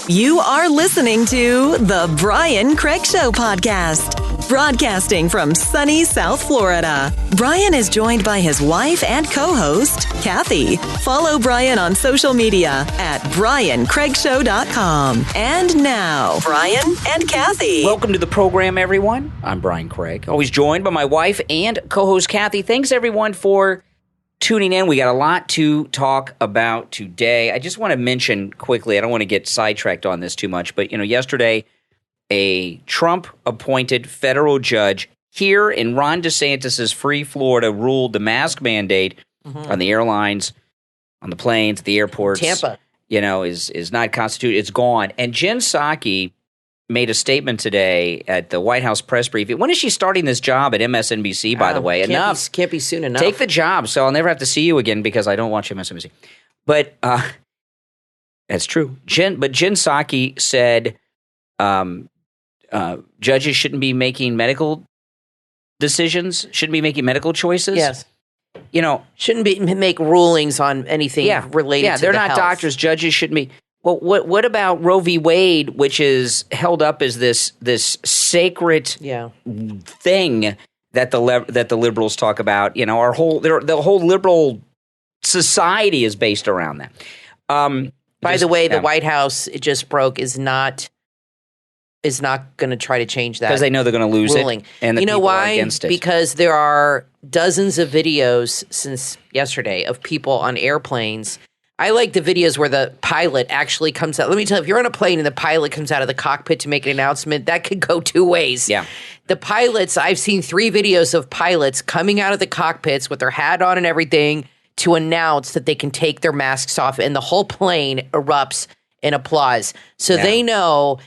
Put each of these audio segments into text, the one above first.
You are listening to The Brian Craig Show podcast, broadcasting from sunny South Florida. Brian is joined by his wife and co-host, Kathy. Follow Brian on social media at BrianCraigShow.com. And now, Brian and Kathy. Welcome to the program, everyone. I'm Brian Craig, always joined by my wife and co-host, Kathy. Thanks, everyone, for tuning in. We got a lot to talk about today. I just want to mention quickly, I don't want to get sidetracked on this too much, but yesterday, a Trump-appointed federal judge here in Ron DeSantis' free Florida ruled the mask mandate on the airlines, on the planes, the airports, Tampa, is not constituted. It's gone. And Jen Psaki made a statement today at the White House press briefing. When is she starting this job at MSNBC, by the way? Can't be soon enough. Take the job, so I'll never have to see you again because I don't watch MSNBC. But that's true. Jen Psaki said judges shouldn't be making medical decisions, shouldn't be making medical choices. Yes. Shouldn't make rulings on anything related to they're the not health. doctors. Judges shouldn't be. Well, what about Roe v. Wade, which is held up as this sacred thing that the liberals talk about? The whole liberal society is based around that. By the way, the White House, it just broke, is not going to try to change that because they know they're going to lose ruling. it. And you know why? Against it. Because there are dozens of videos since yesterday of people on airplanes. I like the videos where the pilot actually comes out. Let me tell you, if you're on a plane and the pilot comes out of the cockpit to make an announcement, that could go two ways. Yeah. The pilots, I've seen 3 videos of pilots coming out of the cockpits with their hat on and everything to announce that they can take their masks off, and the whole plane erupts in applause. So they know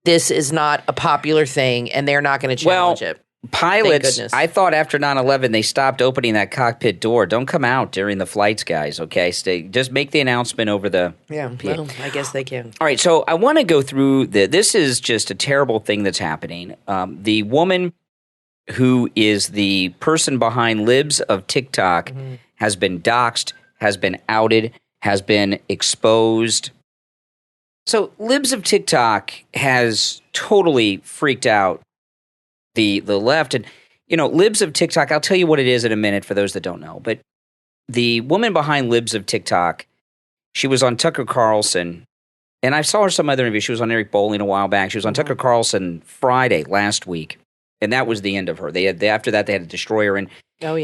this is not a popular thing, and they're not going to challenge it. Pilots, I thought after 9/11 they stopped opening that cockpit door. Don't come out during the flights, guys, okay? Just make the announcement over the... well, I guess they can. All right, so I want to go through this is just a terrible thing that's happening. The woman who is the person behind Libs of TikTok has been doxxed, has been outed, has been exposed. So Libs of TikTok has totally freaked out the left. And, Libs of TikTok, I'll tell you what it is in a minute for those that don't know. But the woman behind Libs of TikTok, she was on Tucker Carlson. And I saw her some other interview. She was on Eric Bolling a while back. She was on Tucker Carlson Friday last week. And that was the end of her. After that, they had to destroy her. And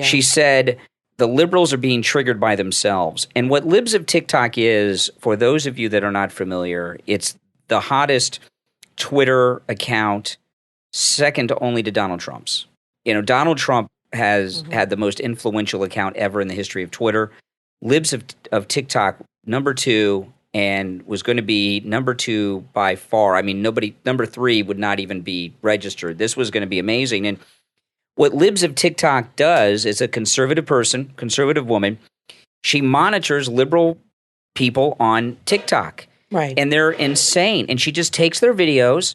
she said the liberals are being triggered by themselves. And what Libs of TikTok is, for those of you that are not familiar, it's the hottest Twitter account, second only to Donald Trump's. Donald Trump has had the most influential account ever in the history of Twitter. Libs of TikTok, number 2, and was going to be number 2 by far. I mean, number 3 would not even be registered. This was going to be amazing. And what Libs of TikTok does is a conservative woman. She monitors liberal people on TikTok. Right. And they're insane. And she just takes their videos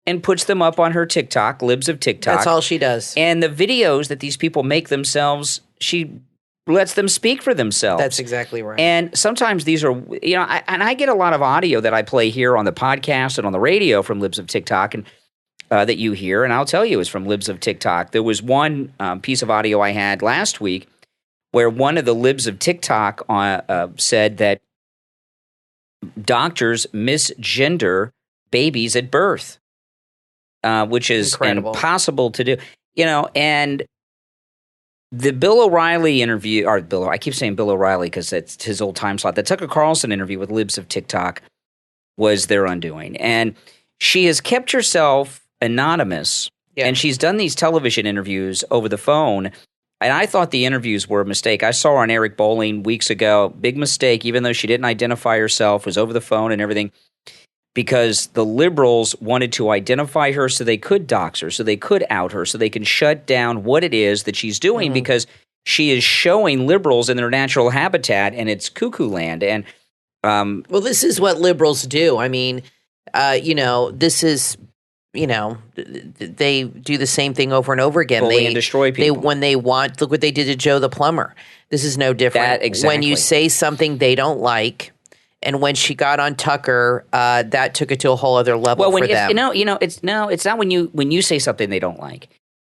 and puts them up on her TikTok, Libs of TikTok. That's all she does. And the videos that these people make themselves, she lets them speak for themselves. That's exactly right. And sometimes these are, I get a lot of audio that I play here on the podcast and on the radio from Libs of TikTok and that you hear. And I'll tell you, it's from Libs of TikTok. There was one piece of audio I had last week where one of the Libs of TikTok said that doctors misgender babies at birth. Which is impossible to do, and the Bill O'Reilly interview, I keep saying Bill O'Reilly because it's his old time slot. The Tucker Carlson interview with Libs of TikTok was their undoing. And she has kept herself anonymous, and she's done these television interviews over the phone. And I thought the interviews were a mistake. I saw her on Eric Bolling weeks ago. Big mistake, even though she didn't identify herself, was over the phone and everything. Because the liberals wanted to identify her so they could dox her, so they could out her, so they can shut down what it is that she's doing because she is showing liberals in their natural habitat and it's cuckoo land. And well, this is what liberals do. I mean, this is, they do the same thing over and over again. Bully and destroy people. When they want, look what they did to Joe the plumber. This is no different. Exactly. When you say something they don't like, And when she got on Tucker, that took it to a whole other level for them. It's not when you say something they don't like.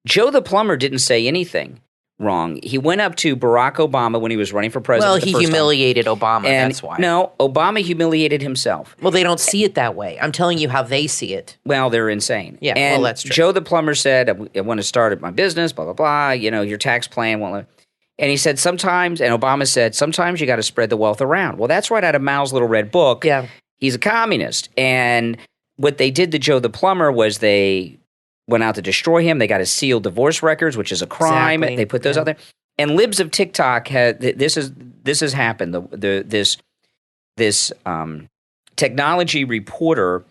Joe the plumber didn't say anything wrong. He went up to Barack Obama when he was running for president. Well, he humiliated Obama. That's why. No, Obama humiliated himself. Well, they don't see it that way. I'm telling you how they see it. Well, they're insane. Yeah, and well, that's true. Joe the plumber said, I want to start my business, blah, blah, blah. Your tax plan won't. And he said sometimes, and Obama said, sometimes you got to spread the wealth around. Well, that's right out of Mao's little red book. Yeah. He's a communist. And what they did to Joe the plumber was they went out to destroy him. They got to seal divorce records, which is a crime. Exactly. They put those out there. And Libs of TikTok this has happened. This technology reporter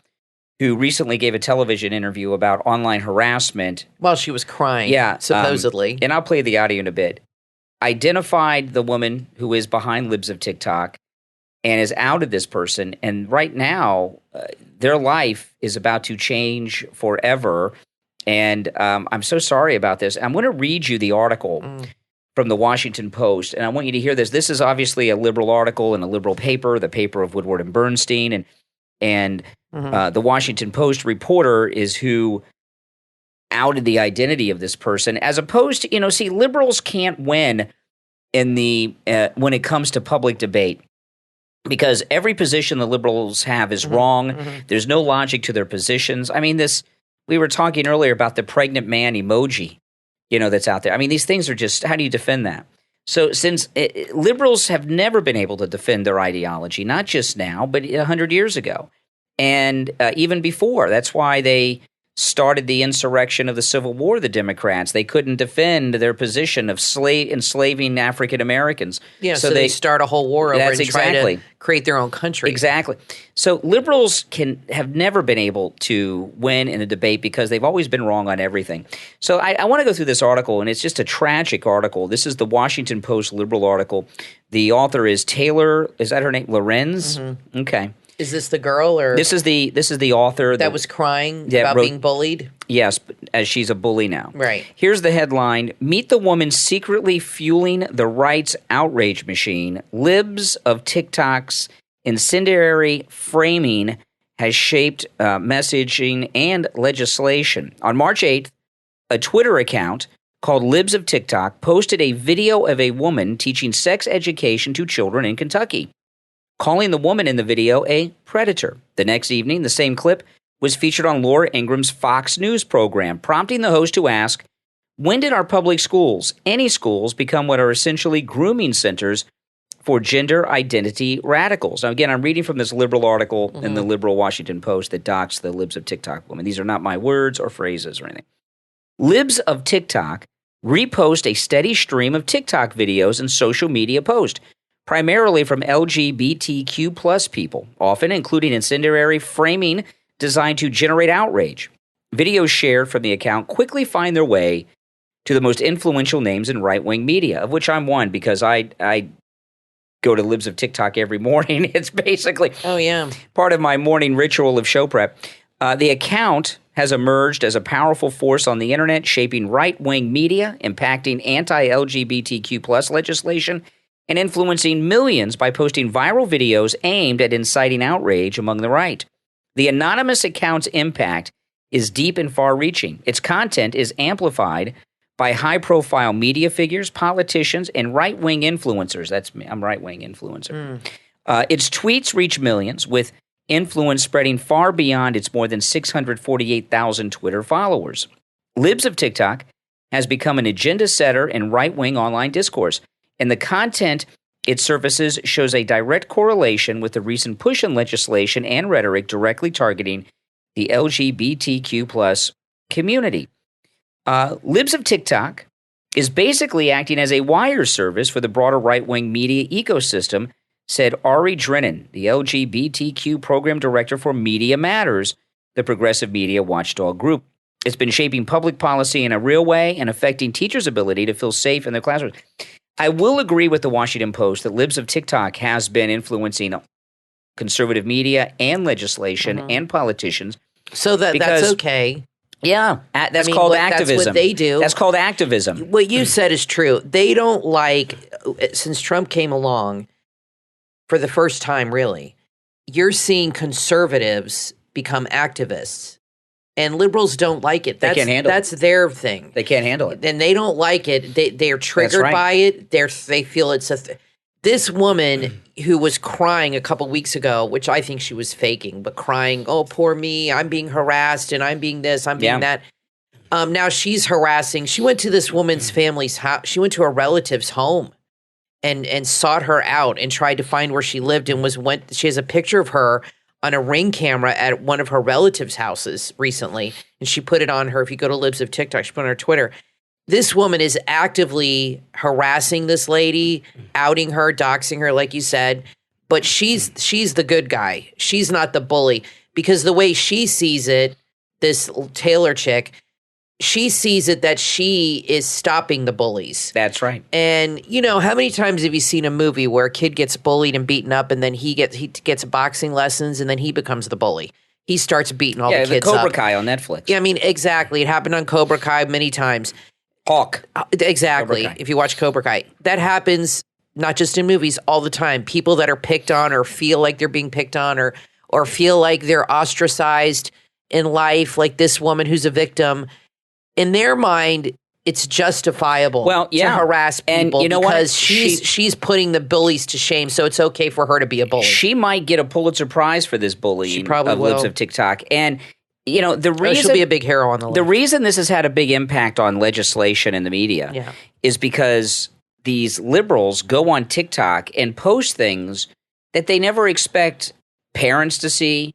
who recently gave a television interview about online harassment While she was crying, supposedly. And I'll play the audio in a bit. Identified the woman who is behind Libs of TikTok and has outed this person. And right now, their life is about to change forever. And I'm so sorry about this. I'm going to read you the article from the Washington Post, and I want you to hear this. This is obviously a liberal article in a liberal paper, the paper of Woodward and Bernstein, and the Washington Post reporter is who outed the identity of this person, as opposed to, see, liberals can't win in the when it comes to public debate because every position the liberals have is wrong. There's no logic to their positions. I mean, we were talking earlier about the pregnant man emoji, that's out there. I mean, these things are just, how do you defend that? So since liberals have never been able to defend their ideology, not just now, but 100 years ago, and even before. That's why they started the insurrection of the Civil War, the Democrats. They couldn't defend their position of enslaving African Americans. Yeah, so they start a whole war over and try to create their own country. Exactly. So liberals have never been able to win in a debate because they've always been wrong on everything. So I want to go through this article, and it's just a tragic article. This is the Washington Post liberal article. The author is Taylor, is that her name? Lorenz? Okay. Is this the girl or this is the author that was crying about being bullied? Yes, as she's a bully now. Right. Here's the headline: Meet the woman secretly fueling the right's outrage machine. Libs of TikTok's incendiary framing has shaped messaging and legislation. On March 8th, a Twitter account called Libs of TikTok posted a video of a woman teaching sex education to children in Kentucky, calling the woman in the video a predator. The next evening, the same clip was featured on Laura Ingram's Fox News program, prompting the host to ask, when did our public schools, any schools, become what are essentially grooming centers for gender identity radicals? Now, again, I'm reading from this liberal article in the liberal Washington Post that doxed the Libs of TikTok woman. These are not my words or phrases or anything. Libs of TikTok repost a steady stream of TikTok videos and social media posts, primarily from LGBTQ plus people, often including incendiary framing designed to generate outrage. Videos shared from the account quickly find their way to the most influential names in right-wing media, of which I'm one because I go to Libs of TikTok every morning. It's basically part of my morning ritual of show prep. The account has emerged as a powerful force on the internet, shaping right-wing media, impacting anti-LGBTQ plus legislation, and influencing millions by posting viral videos aimed at inciting outrage among the right. The anonymous account's impact is deep and far-reaching. Its content is amplified by high-profile media figures, politicians, and right-wing influencers. That's me. I'm right-wing influencer. Its tweets reach millions, with influence spreading far beyond its more than 648,000 Twitter followers. Libs of TikTok has become an agenda setter in right-wing online discourse, and the content it surfaces shows a direct correlation with the recent push in legislation and rhetoric directly targeting the LGBTQ plus community. Libs of TikTok is basically acting as a wire service for the broader right-wing media ecosystem, said Ari Drennan, the LGBTQ program director for Media Matters, the progressive media watchdog group. It's been shaping public policy in a real way and affecting teachers' ability to feel safe in their classrooms. I will agree with the Washington Post that Libs of TikTok has been influencing conservative media and legislation and politicians. So that's okay. Yeah, that's called activism. That's what they do. That's called activism. What you said is true. They don't like, since Trump came along for the first time, really, you're seeing conservatives become activists. And liberals don't like it. They can't handle it. That's their thing. They can't handle it. And they don't like it. They're triggered by it. They feel it's this woman who was crying a couple weeks ago, which I think she was faking, but crying, oh, poor me, I'm being harassed and I'm being this, I'm being that. Now she's harassing. She went to this woman's family's house. She went to a relative's home and sought her out and tried to find where she lived and she has a picture of her on a Ring camera at one of her relatives' houses recently. And she put it on her. If you go to Libs of TikTok, she put it on her Twitter. This woman is actively harassing this lady, outing her, doxing her, like you said. But she's the good guy. She's not the bully. Because the way she sees it, this Taylor chick, she sees it that she is stopping the bullies. That's right. And, how many times have you seen a movie where a kid gets bullied and beaten up and then he gets boxing lessons and then he becomes the bully? He starts beating all the kids up. Yeah, Cobra Kai on Netflix. Yeah, I mean, exactly. It happened on Cobra Kai many times. Hawk. Exactly. If you watch Cobra Kai. That happens not just in movies, all the time. People that are picked on or feel like they're being picked on or feel like they're ostracized in life, like this woman who's a victim. In their mind, it's justifiable to harass people because she's putting the bullies to shame, so it's okay for her to be a bully. She might get a Pulitzer Prize for this bullying of Libs of TikTok. And, the reason— she'll be a big hero on the list. The reason this has had a big impact on legislation and the media is because these liberals go on TikTok and post things that they never expect parents to see,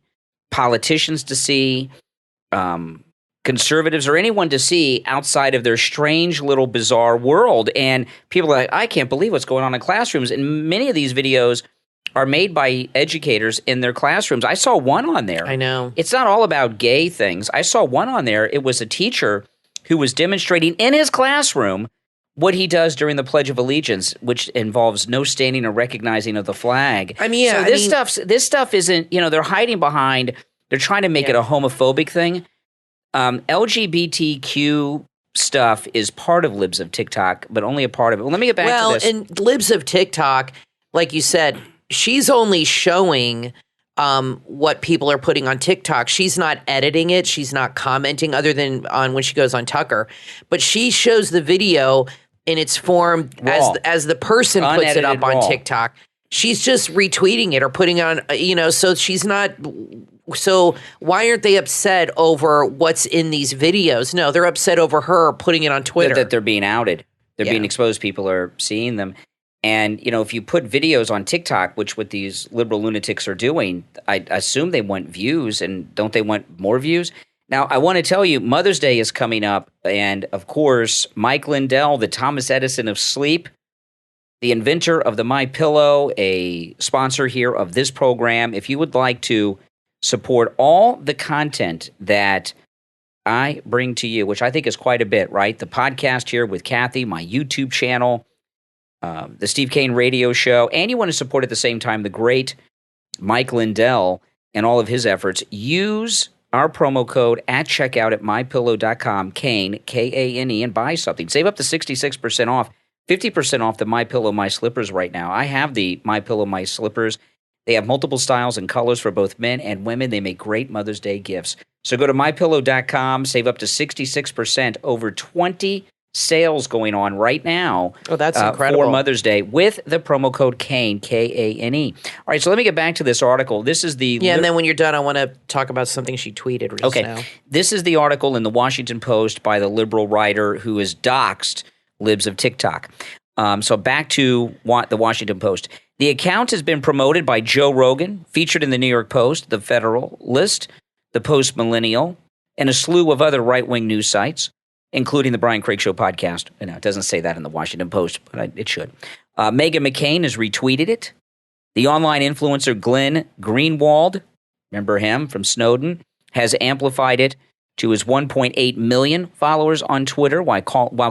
politicians to see, conservatives or anyone to see outside of their strange little bizarre world. And people are like, I can't believe what's going on in classrooms. And many of these videos are made by educators in their classrooms. I saw one on there. I know. It's not all about gay things. I saw one on there. It was a teacher who was demonstrating in his classroom what he does during the Pledge of Allegiance, which involves no standing or recognizing of the flag. I mean, this stuff isn't, they're hiding behind, they're trying to make it a homophobic thing. LGBTQ stuff is part of Libs of TikTok, but only a part of it. Well, let me get back to this. Well, and Libs of TikTok, like you said, she's only showing what people are putting on TikTok. She's not editing it. She's not commenting other than on when she goes on Tucker. But she shows the video in its form as the person puts it up on TikTok. She's just retweeting it or putting on, so she's not. So why aren't they upset over what's in these videos? No, they're upset over her putting it on Twitter. That they're being outed. They're being exposed. People are seeing them. And, if you put videos on TikTok, which what these liberal lunatics are doing, I assume they want views. And don't they want more views? Now, I want to tell you, Mother's Day is coming up. And, of course, Mike Lindell, the Thomas Edison of sleep, the inventor of the MyPillow, a sponsor here of this program. If you would like to support all the content that I bring to you, which I think is quite a bit, right? The podcast here with Kathy, my YouTube channel, the Steve Kane radio show, and you want to support at the same time the great Mike Lindell and all of his efforts, use our promo code at checkout at mypillow.com, Kane, Kane, and buy something. Save up to 66% off, 50% off the MyPillow My Slippers right now. I have the MyPillow My Slippers. They have multiple styles and colors for both men and women. They make great Mother's Day gifts. So go to mypillow.com, save up to 66%, over 20 sales going on right now. Oh, that's incredible. For Mother's Day with the promo code Kane, Kane. All right, so let me get back to this article. This is the— Yeah, and then when you're done, I want to talk about something she tweeted just now. This is the article in the Washington Post by the liberal writer who has doxed Libs of TikTok. So back to the Washington Post. The account has been promoted by Joe Rogan, featured in the New York Post, the Federalist, the Post Millennial, and a slew of other right-wing news sites, including the Brian Craig Show podcast. No, it doesn't say that in the Washington Post, but it should. Meghan McCain has retweeted it. The online influencer Glenn Greenwald, remember him from Snowden, has amplified it to his 1.8 million followers on Twitter while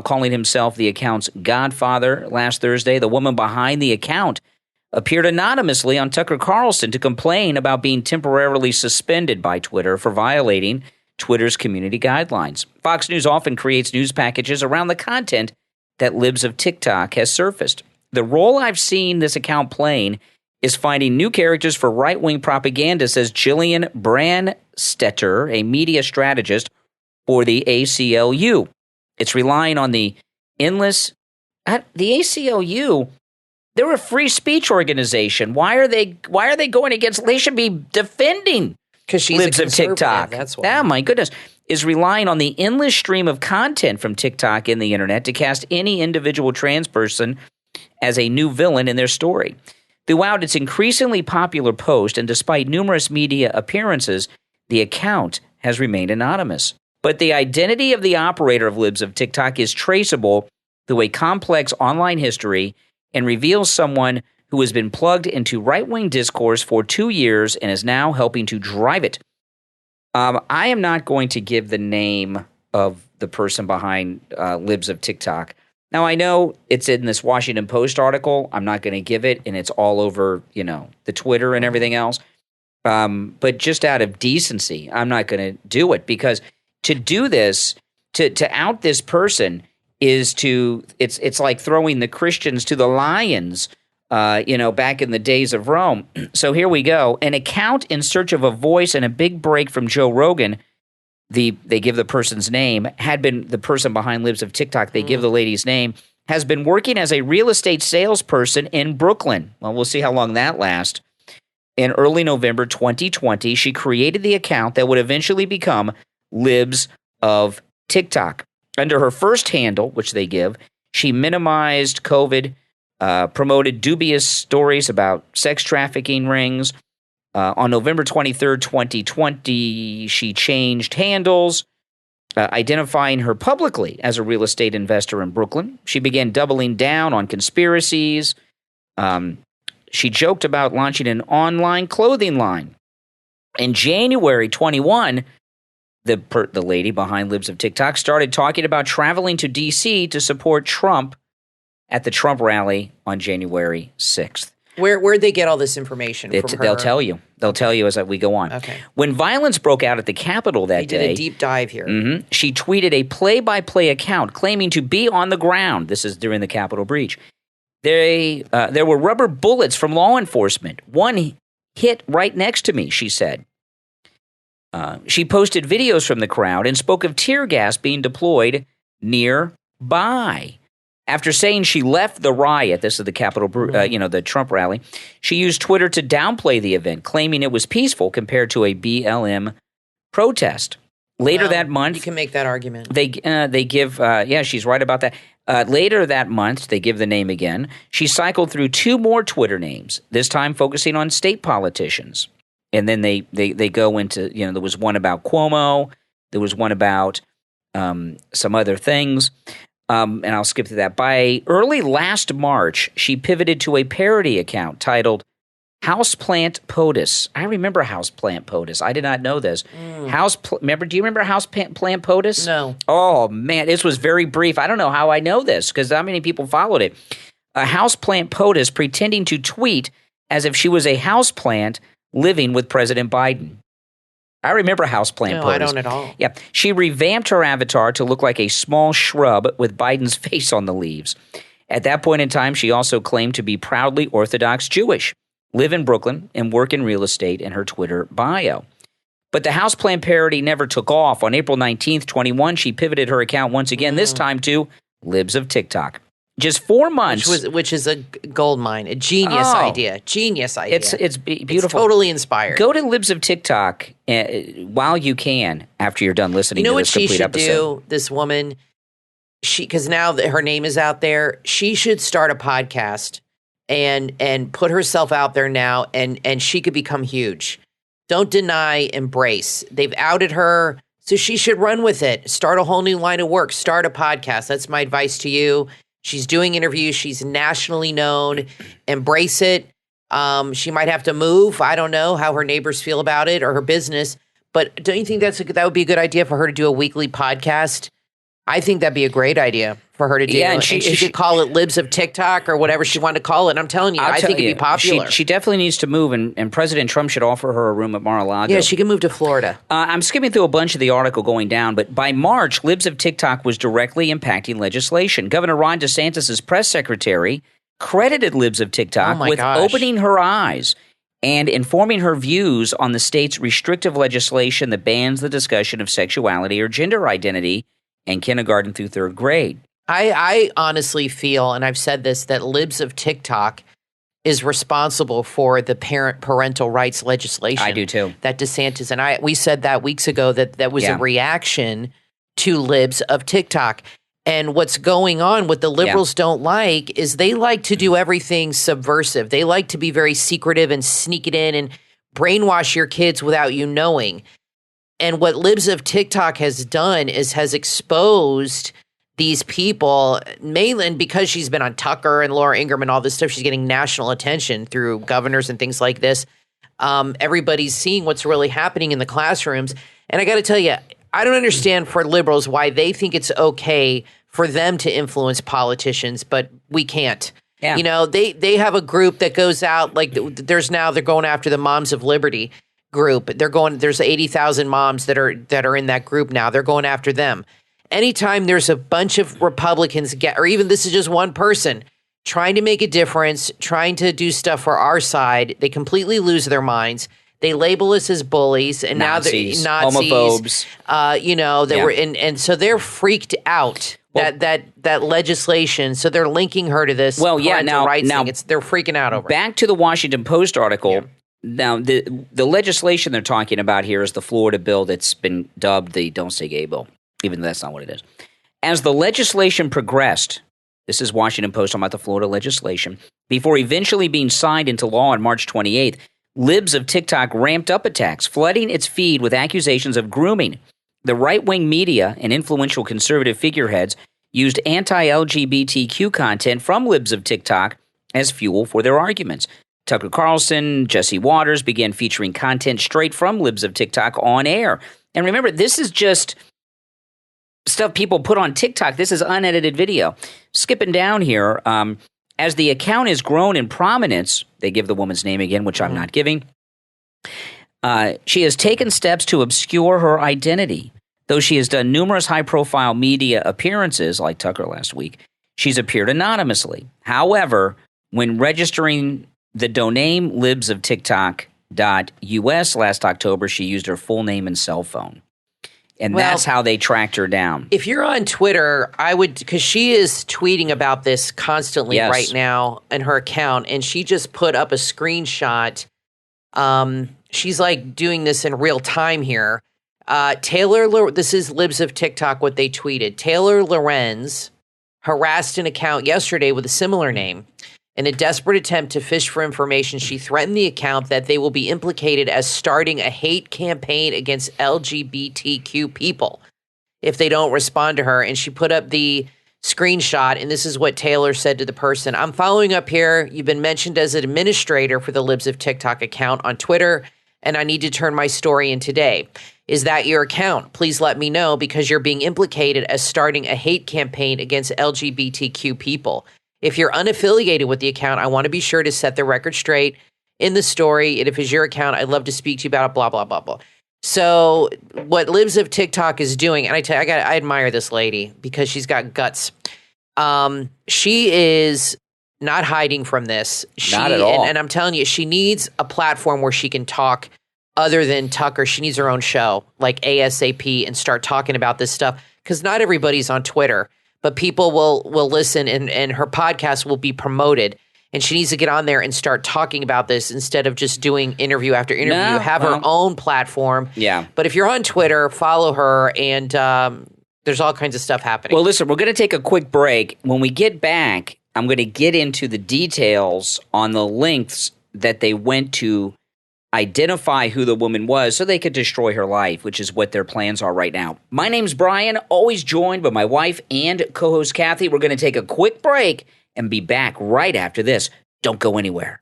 calling himself the account's godfather last Thursday. The woman behind the account appeared anonymously on Tucker Carlson to complain about being temporarily suspended by Twitter for violating Twitter's community guidelines. Fox News often creates news packages around the content that Libs of TikTok has surfaced. The role I've seen this account playing is finding new characters for right-wing propaganda, says Jillian Brandstetter, a media strategist for the ACLU. It's relying on the endless... the ACLU, they're a free speech organization. Why are they going against... They should be defending because she's Libs a of TikTok. That's why. Oh, my goodness. Is relying on the endless stream of content from TikTok and the internet to cast any individual trans person as a new villain in their story. Throughout its increasingly popular post, and despite numerous media appearances, the account has remained anonymous. But the identity of the operator of Libs of TikTok is traceable through a complex online history and reveals someone who has been plugged into right-wing discourse for 2 years and is now helping to drive it. I am not going to give the name of the person behind Libs of TikTok. Now, I know it's in this Washington Post article. I'm not going to give it, and it's all over, the Twitter and everything else. But just out of decency, I'm not going to do it, because to do this, to out this person is it's like throwing the Christians to the lions, back in the days of Rome. So here we go. An account in search of a voice and a big break from Joe Rogan. They give the person's name, had been the person behind Libs of TikTok. They give the lady's name, has been working as a real estate salesperson in Brooklyn. Well, we'll see how long that lasts. In early November 2020, she created the account that would eventually become Libs of TikTok. Under her first handle, which they give, she minimized COVID, promoted dubious stories about sex trafficking rings. On November 23rd, 2020, she changed handles, identifying her publicly as a real estate investor in Brooklyn. She began doubling down on conspiracies. She joked about launching an online clothing line. In January 21, the lady behind Libs of TikTok started talking about traveling to D.C. to support Trump at the Trump rally on January 6th. Where'd they get all this information from her? They'll tell you. They'll tell you as we go on. Okay. When violence broke out at the Capitol that day... They did a deep dive here. Mm-hmm, she tweeted a play-by-play account claiming to be on the ground. This is during the Capitol breach. There were rubber bullets from law enforcement. One hit right next to me, she said. She posted videos from the crowd and spoke of tear gas being deployed nearby. After saying she left the riot, this is the Capitol, the Trump rally, she used Twitter to downplay the event, claiming it was peaceful compared to a BLM protest. Later that month, you can make that argument. They give, she's right about that. Later that month, they give the name again. She cycled through 2 more Twitter names, this time focusing on state politicians. And then they go into, there was one about Cuomo, there was one about some other things. And I'll skip through that. By early last March, she pivoted to a parody account titled Houseplant POTUS. I remember Houseplant POTUS. I did not know this. Do you remember Houseplant POTUS? No. Oh, man, this was very brief. I don't know how I know this, because not many people followed it. A Houseplant POTUS pretending to tweet as if she was a houseplant living with President Biden. I remember Houseplant POTUS. No, I don't at all. Yeah. She revamped her avatar to look like a small shrub with Biden's face on the leaves. At that point in time, she also claimed to be proudly Orthodox Jewish, live in Brooklyn, and work in real estate in her Twitter bio. But the Houseplant parody never took off. On April 19th, 21, she pivoted her account once again, this time to Libs of TikTok. Just 4 months. Which is a gold mine, a genius idea. Genius idea. It's beautiful. It's totally inspired. Go to Libs of TikTok while you can after you're done listening to this complete episode. You know what she should do, this woman? Because now that her name is out there, she should start a podcast and put herself out there now, and she could become huge. Don't deny, embrace. They've outed her, so she should run with it. Start a whole new line of work. Start a podcast. That's my advice to you. She's doing interviews. She's nationally known. Embrace it. She might have to move. I don't know how her neighbors feel about it or her business. But don't you think that would be a good idea for her to do a weekly podcast? I think that'd be a great idea for her to do. Yeah, and she could call it Libs of TikTok or whatever she wanted to call it. And I'm telling you, I think it'd be popular. She definitely needs to move, and President Trump should offer her a room at Mar-a-Lago. Yeah, she can move to Florida. I'm skimming through a bunch of the article going down, but by March, Libs of TikTok was directly impacting legislation. Governor Ron DeSantis' press secretary credited Libs of TikTok with opening her eyes and informing her views on the state's restrictive legislation that bans the discussion of sexuality or gender identity in kindergarten through third grade. I honestly feel, and I've said this, that Libs of TikTok is responsible for the parental rights legislation. I do too. That DeSantis and we said that weeks ago that was a reaction to Libs of TikTok. And what's going on, what the liberals don't like, is they like to do everything subversive. They like to be very secretive and sneak it in and brainwash your kids without you knowing. And what Libs of TikTok has done is has exposed these people, mainly because she's been on Tucker and Laura Ingraham and all this stuff. She's getting national attention through governors and things like this. Everybody's seeing what's really happening in the classrooms. And I got to tell you, I don't understand for liberals why they think it's okay for them to influence politicians, but we can't. Yeah. You know, they have a group that goes out, like they're going after the Moms of Liberty group. There's 80,000 moms that are in that group now. They're going after them. Anytime there's a bunch of Republicans or even this is just one person trying to make a difference, trying to do stuff for our side, they completely lose their minds. They label us as bullies, and Nazis, now they're Nazis, homophobes. And so they're freaked out that legislation. So they're linking her to this. Well, yeah. Now they're freaking out over. Back to the Washington Post article. Yeah. Now the legislation they're talking about here is the Florida bill that's been dubbed the "Don't Say Gay" bill, even though that's not what it is. As the legislation progressed, this is Washington Post talking about the Florida legislation, before eventually being signed into law on March 28th. Libs of TikTok ramped up attacks, flooding its feed with accusations of grooming. The right-wing media and influential conservative figureheads used anti-LGBTQ content from Libs of TikTok as fuel for their arguments. Tucker Carlson, Jesse Waters began featuring content straight from Libs of TikTok on air. And remember, this is just stuff people put on TikTok. This is unedited video. Skipping down here, as the account has grown in prominence, they give the woman's name again, which I'm not giving. She has taken steps to obscure her identity. Though she has done numerous high-profile media appearances, like Tucker last week, she's appeared anonymously. However, when registering the domain libsoftiktok.us last October, she used her full name and cell phone. And that's how they tracked her down. If you're on Twitter, I would, because she is tweeting about this constantly right now in her account, and she just put up a screenshot. She's like doing this in real time here. This is Libs of TikTok, what they tweeted. Taylor Lorenz harassed an account yesterday with a similar name. In a desperate attempt to fish for information, she threatened the account that they will be implicated as starting a hate campaign against LGBTQ people if they don't respond to her. And she put up the screenshot, and this is what Taylor said to the person. I'm following up here. You've been mentioned as an administrator for the Libs of TikTok account on Twitter, and I need to turn my story in today. Is that your account? Please let me know because you're being implicated as starting a hate campaign against LGBTQ people. If you're unaffiliated with the account, I want to be sure to set the record straight in the story. And if it's your account, I'd love to speak to you about it, blah, blah, blah, blah. So what Libs of TikTok is doing, and I admire this lady because she's got guts. She is not hiding from this. Not at all. And I'm telling you, she needs a platform where she can talk other than Tucker. She needs her own show, like ASAP, and start talking about this stuff because not everybody's on Twitter. But people will listen, and her podcast will be promoted. And she needs to get on there and start talking about this instead of just doing interview after interview. Have her own platform. Yeah. But if you're on Twitter, follow her, and there's all kinds of stuff happening. Well, listen, we're going to take a quick break. When we get back, I'm going to get into the details on the lengths that they went to identify who the woman was so they could destroy her life, which is what their plans are right now. My name's Brian, always joined by my wife and co-host Kathy. We're going to take a quick break and be back right after this. Don't go anywhere.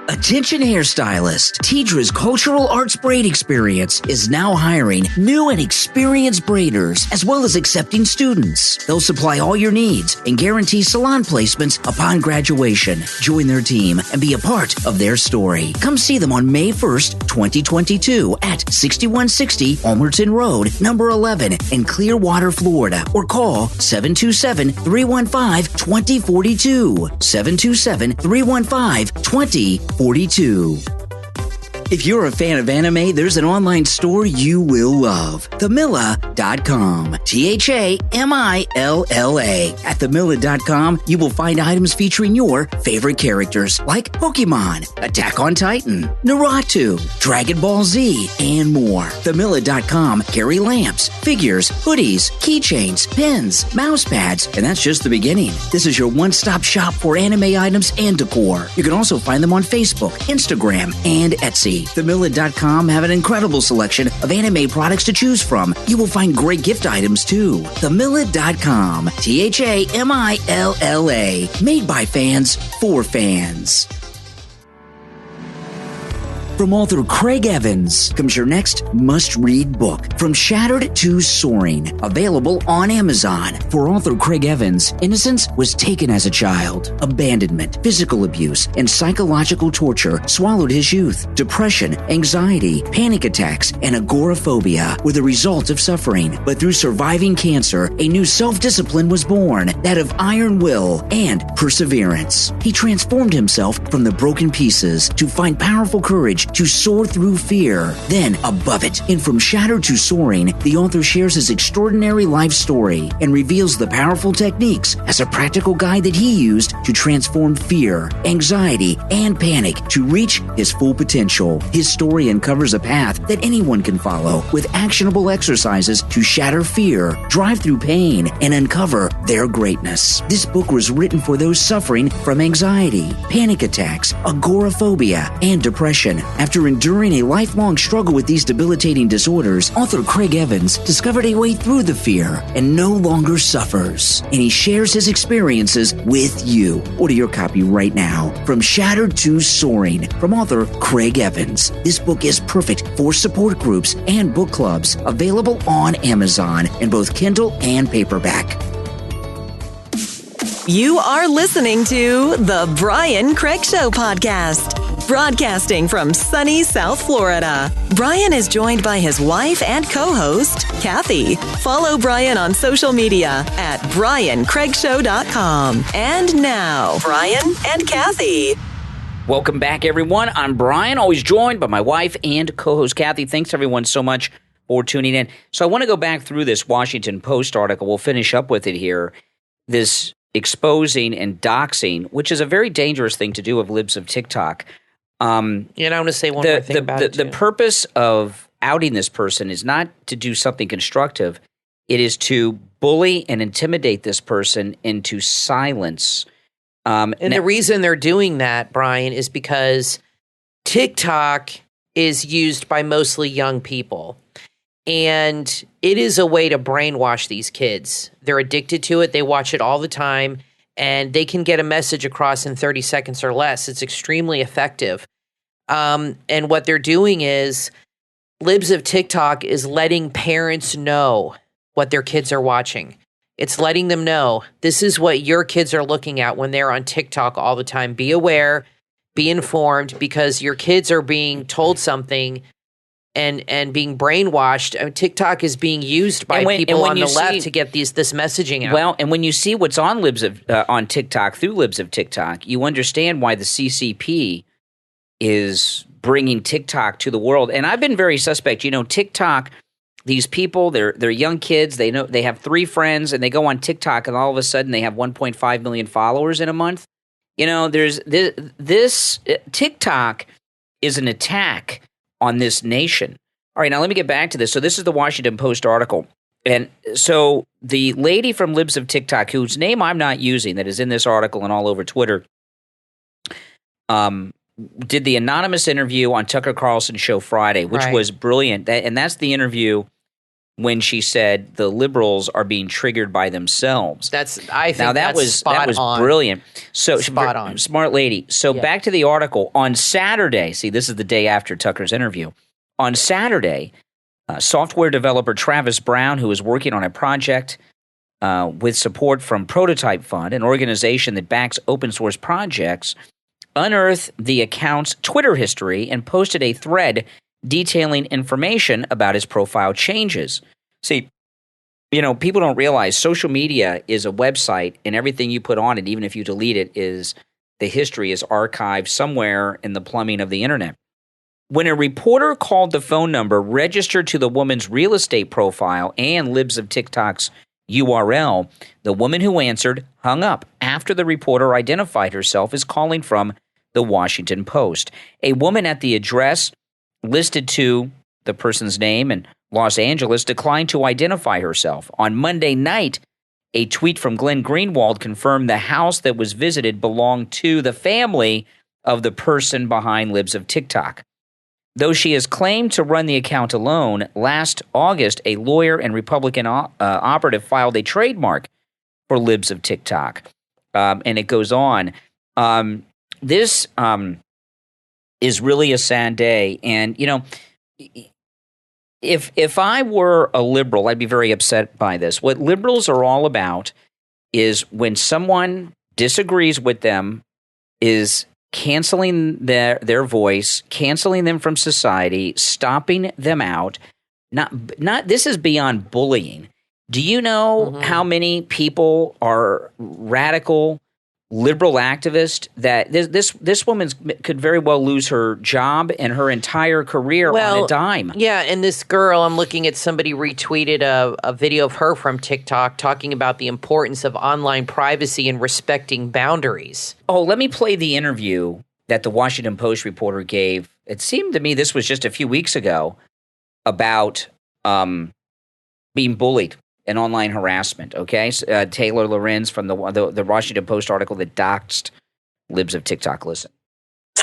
Attention hairstylist. Tidra's Cultural Arts Braid Experience is now hiring new and experienced braiders, as well as accepting students. They'll supply all your needs and guarantee salon placements upon graduation. Join their team and be a part of their story. Come see them on May 1st, 2022 at 6160 Almerton Road, number 11 in Clearwater, Florida, or call 727-315-2042. 727-315-2042. If you're a fan of anime, there's an online store you will love. Thamilla.com. THAMILLA. At Thamilla.com, you will find items featuring your favorite characters like Pokemon, Attack on Titan, Naruto, Dragon Ball Z, and more. Thamilla.com carry lamps, figures, hoodies, keychains, pins, mouse pads, and that's just the beginning. This is your one-stop shop for anime items and decor. You can also find them on Facebook, Instagram, and Etsy. Thamilla.com have an incredible selection of anime products to choose from. You will find great gift items too. Thamilla.com. THAMILLA. Made by fans for fans. From author Craig Evans comes your next must-read book, From Shattered to Soaring, available on Amazon. For author Craig Evans, innocence was taken as a child. Abandonment, physical abuse, and psychological torture swallowed his youth. Depression, anxiety, panic attacks, and agoraphobia were the result of suffering. But through surviving cancer, a new self-discipline was born, that of iron will and perseverance. He transformed himself from the broken pieces to find powerful courage to soar through fear, then above it. In From Shattered to Soaring, the author shares his extraordinary life story and reveals the powerful techniques as a practical guide that he used to transform fear, anxiety, and panic to reach his full potential. His story uncovers a path that anyone can follow with actionable exercises to shatter fear, drive through pain, and uncover their greatness. This book was written for those suffering from anxiety, panic attacks, agoraphobia, and depression. After enduring a lifelong struggle with these debilitating disorders, author Craig Evans discovered a way through the fear and no longer suffers. And he shares his experiences with you. Order your copy right now. From Shattered to Soaring, from author Craig Evans. This book is perfect for support groups and book clubs. Available on Amazon in both Kindle and paperback. You are listening to The Brian Craig Show podcast. Broadcasting from sunny South Florida, Brian is joined by his wife and co-host, Kathy. Follow Brian on social media at BrianCraigShow.com. And now, Brian and Kathy. Welcome back, everyone. I'm Brian, always joined by my wife and co-host, Kathy. Thanks, everyone, so much for tuning in. So I want to go back through this Washington Post article. We'll finish up with it here. This exposing and doxing, which is a very dangerous thing to do of Libs of TikTok. And I want to say one more thing about it, too. The purpose of outing this person is not to do something constructive. It is to bully and intimidate this person into silence. The reason they're doing that, Brian, is because TikTok is used by mostly young people. And it is a way to brainwash these kids. They're addicted to it. They watch it all the time. And they can get a message across in 30 seconds or less. It's extremely effective. And what they're doing is Libs of TikTok is letting parents know what their kids are watching. It's letting them know this is what your kids are looking at when they're on TikTok all the time. Be aware, be informed, because your kids are being told something and being brainwashed. I mean, TikTok is being used by people on the left to get this messaging out. Well, and when you see what's on on TikTok through Libs of TikTok, you understand why the CCP is bringing TikTok to the world. And I've been very suspect. You know, TikTok, these people, they're young kids. They know they have 3 friends, and they go on TikTok, and all of a sudden they have 1.5 million followers in a month. You know, there's this TikTok is an attack on this nation. All right, now let me get back to this. So this is the Washington Post article. And so the lady from Libs of TikTok, whose name I'm not using, that is in this article and all over Twitter, did the anonymous interview on Tucker Carlson's show Friday, which was brilliant. And that's the interview when she said the liberals are being triggered by themselves. I think that that's was spot on. Brilliant. So spot on. Smart lady. So back to the article. On Saturday, see, this is the day after Tucker's interview. On Saturday, software developer Travis Brown, who is working on a project with support from Prototype Fund, an organization that backs open source projects, unearthed the account's Twitter history and posted a thread detailing information about his profile changes. See, people don't realize social media is a website, and everything you put on it, even if you delete it, the history is archived somewhere in the plumbing of the internet. When a reporter called the phone number registered to the woman's real estate profile and Libs of TikTok's URL, the woman who answered hung up after the reporter identified herself as calling from the Washington Post. A woman at the address listed to the person's name in Los Angeles declined to identify herself. On Monday night, a tweet from Glenn Greenwald confirmed the house that was visited belonged to the family of the person behind Libs of TikTok. Though she has claimed to run the account alone, last August, a lawyer and Republican operative filed a trademark for Libs of TikTok. And it goes on. This is really a sad day. And, if I were a liberal, I'd be very upset by this. What liberals are all about is when someone disagrees with them, is canceling their voice, canceling them from society, stomping them out. Not this is beyond bullying. Do you know how many people are radical liberal activist that this woman could very well lose her job and her entire career on a dime? Yeah, and this girl, I'm looking at somebody retweeted a video of her from TikTok talking about the importance of online privacy and respecting boundaries. Oh, let me play the interview that the Washington Post reporter gave. It seemed to me this was just a few weeks ago about being bullied and online harassment, okay? Taylor Lorenz from the Washington Post article that doxed Libs of TikTok. Listen.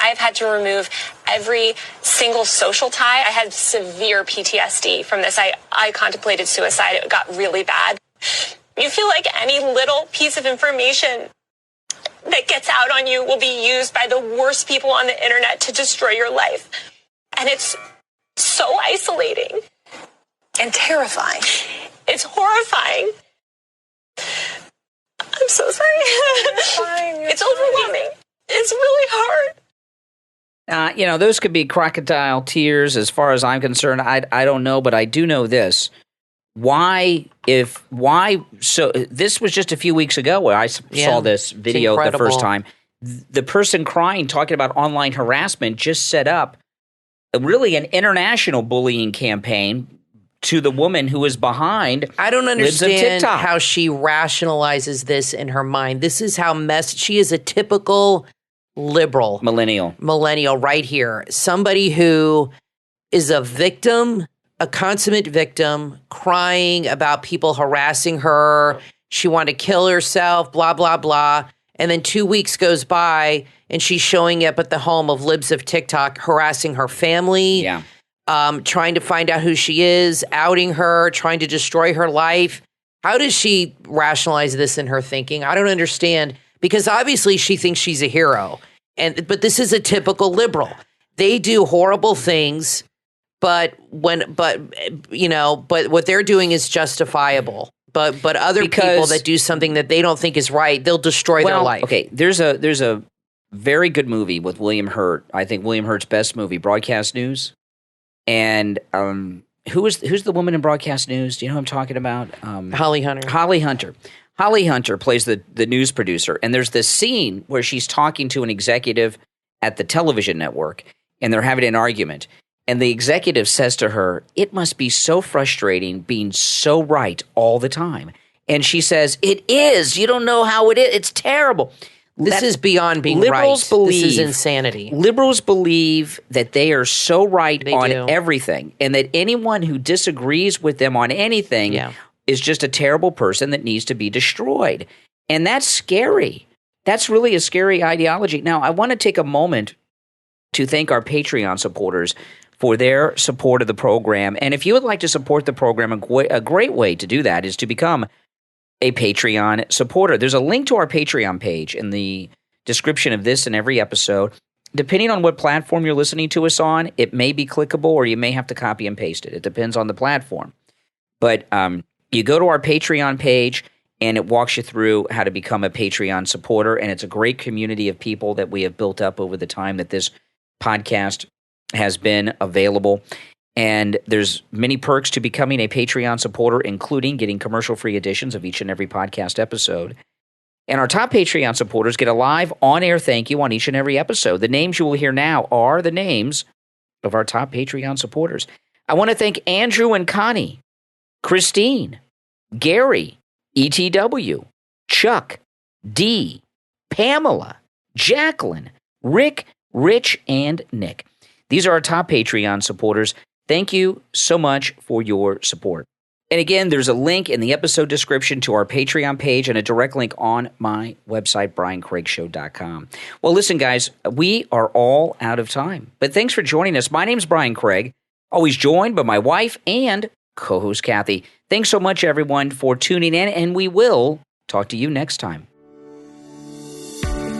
I've had to remove every single social tie. I had severe PTSD from this. I contemplated suicide. It got really bad. You feel like any little piece of information that gets out on you will be used by the worst people on the internet to destroy your life. And it's so isolating and terrifying. It's horrifying. I'm so sorry. It's overwhelming. It's really hard. Those could be crocodile tears as far as I'm concerned. I don't know, but I do know this. So this was just a few weeks ago where I saw this video the first time. The person crying, talking about online harassment, just set up really an international bullying campaign to the woman who is behind. I don't understand how she rationalizes this in her mind. This is how she is a typical liberal. Millennial right here. Somebody who is a victim, a consummate victim, crying about people harassing her. She wanted to kill herself, blah, blah, blah. And then 2 weeks goes by and she's showing up at the home of Libs of TikTok, harassing her family. Yeah. Trying to find out who she is, outing her, trying to destroy her life. How does she rationalize this in her thinking? I don't understand, because obviously she thinks she's a hero. But this is a typical liberal. They do horrible things, but what they're doing is justifiable. But other people that do something that they don't think is right, they'll destroy their life. Okay, there's a very good movie with William Hurt. I think William Hurt's best movie, Broadcast News. And who's the woman in Broadcast News? Do you know who I'm talking about? Holly Hunter. Holly Hunter. Holly Hunter plays the news producer. And there's this scene where she's talking to an executive at the television network, and they're having an argument. And the executive says to her, "It must be so frustrating being so right all the time." And she says, "It is. You don't know how it is. It's terrible." This is beyond being right. This is insanity. Liberals believe that they are so right on everything, and that anyone who disagrees with them on anything is just a terrible person that needs to be destroyed. And that's scary. That's really a scary ideology. Now, I want to take a moment to thank our Patreon supporters for their support of the program. And if you would like to support the program, a great way to do that is to become a Patreon supporter. There's a link to our Patreon page in the description of this and every episode. Depending on what platform you're listening to us on, it may be clickable or you may have to copy and paste it. It depends on the platform. But you go to our Patreon page and it walks you through how to become a Patreon supporter. And it's a great community of people that we have built up over the time that this podcast has been available. And there's many perks to becoming a Patreon supporter, including getting commercial-free editions of each and every podcast episode. And our top Patreon supporters get a live on-air thank you on each and every episode. The names you will hear now are the names of our top Patreon supporters. I want to thank Andrew and Connie, Christine, Gary, ETW, Chuck, D, Pamela, Jacqueline, Rick, Rich, and Nick. These are our top Patreon supporters. Thank you so much for your support. And again, there's a link in the episode description to our Patreon page and a direct link on my website, BrianCraigShow.com. Well, listen, guys, we are all out of time. But thanks for joining us. My name's Brian Craig, always joined by my wife and co-host Kathy. Thanks so much, everyone, for tuning in, and we will talk to you next time.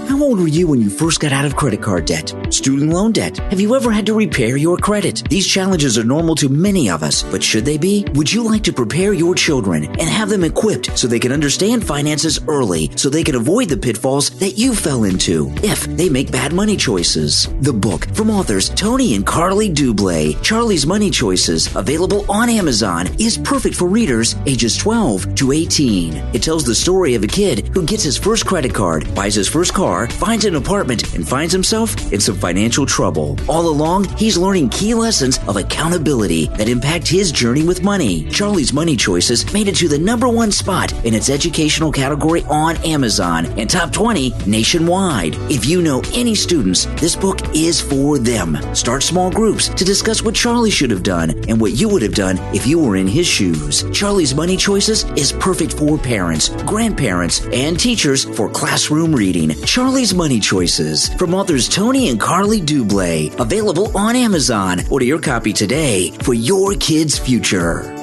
How old were you when you first got out of credit card debt? Student loan debt? Have you ever had to repair your credit? These challenges are normal to many of us, but should they be? Would you like to prepare your children and have them equipped so they can understand finances early so they can avoid the pitfalls that you fell into if they make bad money choices? The book from authors Tony and Carly Dublé, Charlie's Money Choices, available on Amazon, is perfect for readers ages 12 to 18. It tells the story of a kid who gets his first credit card, buys his first car, finds an apartment, and finds himself in some financial trouble. All along, he's learning key lessons of accountability that impact his journey with money. Charlie's Money Choices made it to the #1 spot in its educational category on Amazon and top 20 nationwide. If you know any students, this book is for them. Start small groups to discuss what Charlie should have done and what you would have done if you were in his shoes. Charlie's Money Choices is perfect for parents, grandparents, and teachers for classroom reading. Charlie's Money Choices from authors Tony and Carly Dublé, available on Amazon. Order your copy today for your kid's future.